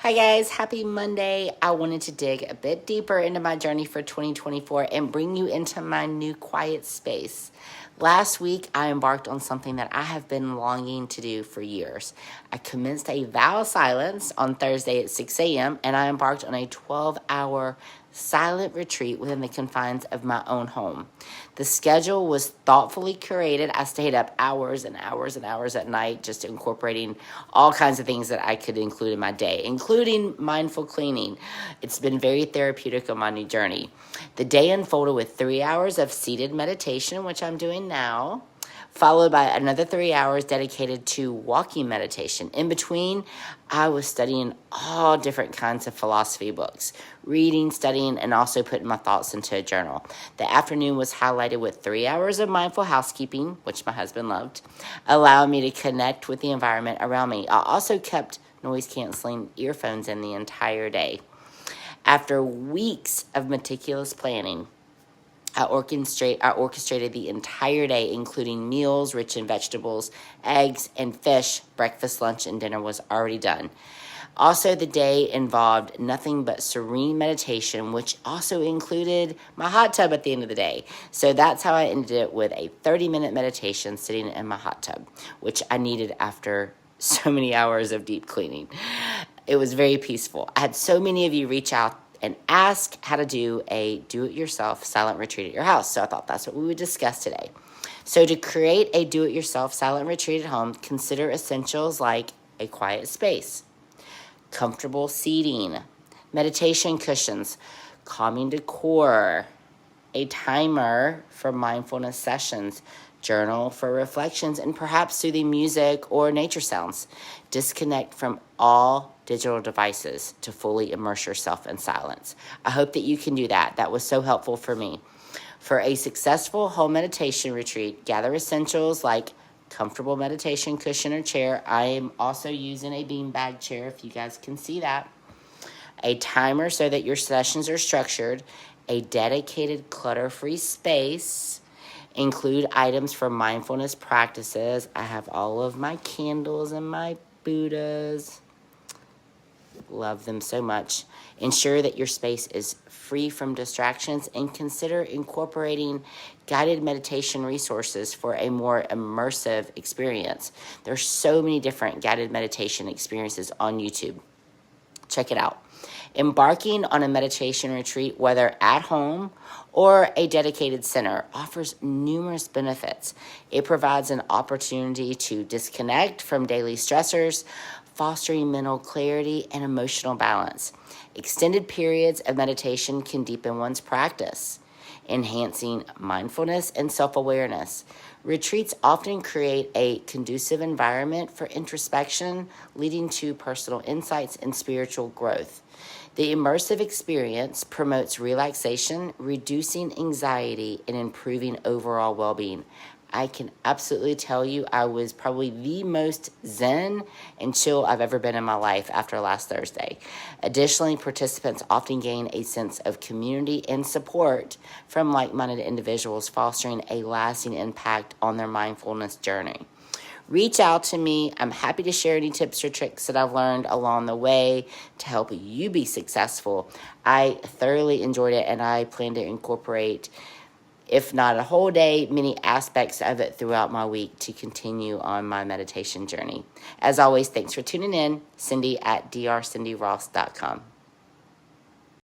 Hi guys, happy Monday. I wanted to dig a bit deeper into my journey for 2024 and bring you into my new quiet space. Last week, I embarked on something that I have been longing to do for years. I commenced a vow of silence on Thursday at 6 a.m. and I embarked on a 12-hour silent retreat within the confines of my own home. The schedule was thoughtfully curated. I stayed up hours and hours and hours at night, just incorporating all kinds of things that I could include in my day, including mindful cleaning. It's been very therapeutic on my new journey. The day unfolded with 3 hours of seated meditation, which I'm doing now, followed by another 3 hours dedicated to walking meditation. In between, I was studying all different kinds of philosophy books, reading, studying, and also putting my thoughts into a journal. The afternoon was highlighted with 3 hours of mindful housekeeping, which my husband loved, allowing me to connect with the environment around me. I also kept noise-canceling earphones in the entire day. After weeks of meticulous planning, I orchestrated the entire day, including meals rich in vegetables, eggs, and fish. Breakfast, lunch, and dinner was already done. Also, the day involved nothing but serene meditation, which also included my hot tub at the end of the day. So that's how I ended it, with a 30-minute meditation sitting in my hot tub, which I needed after so many hours of deep cleaning. It was very peaceful. I had so many of you reach out and ask how to do a do-it-yourself silent retreat at your house. So I thought that's what we would discuss today. So to create a do-it-yourself silent retreat at home, consider essentials like a quiet space, comfortable seating, meditation cushions, calming decor, a timer for mindfulness sessions, journal for reflections, and perhaps soothing music or nature sounds. Disconnect from all digital devices to fully immerse yourself in silence. I hope that you can do that. That was so helpful for me. For a successful home meditation retreat, gather essentials like comfortable meditation cushion or chair. I am also using a beanbag chair, if you guys can see that. A timer so that your sessions are structured. A dedicated clutter-free space. Include items for mindfulness practices. I have all of my candles and my Buddhas. Love them so much. Ensure that your space is free from distractions and consider incorporating guided meditation resources for a more immersive experience. There's so many different guided meditation experiences on YouTube. Check it out. Embarking on a meditation retreat, whether at home or a dedicated center, offers numerous benefits. It provides an opportunity to disconnect from daily stressors, fostering mental clarity and emotional balance. Extended periods of meditation can deepen one's practice, enhancing mindfulness and self-awareness. Retreats often create a conducive environment for introspection, leading to personal insights and spiritual growth. The immersive experience promotes relaxation, reducing anxiety, and improving overall well-being. I can absolutely tell you I was probably the most zen and chill I've ever been in my life after last Thursday. Additionally, participants often gain a sense of community and support from like-minded individuals, fostering a lasting impact on their mindfulness journey. Reach out to me. I'm happy to share any tips or tricks that I've learned along the way to help you be successful. I thoroughly enjoyed it, and I plan to incorporate, if not a whole day, many aspects of it throughout my week to continue on my meditation journey. As always, thanks for tuning in. Cindy at drcindyross.com.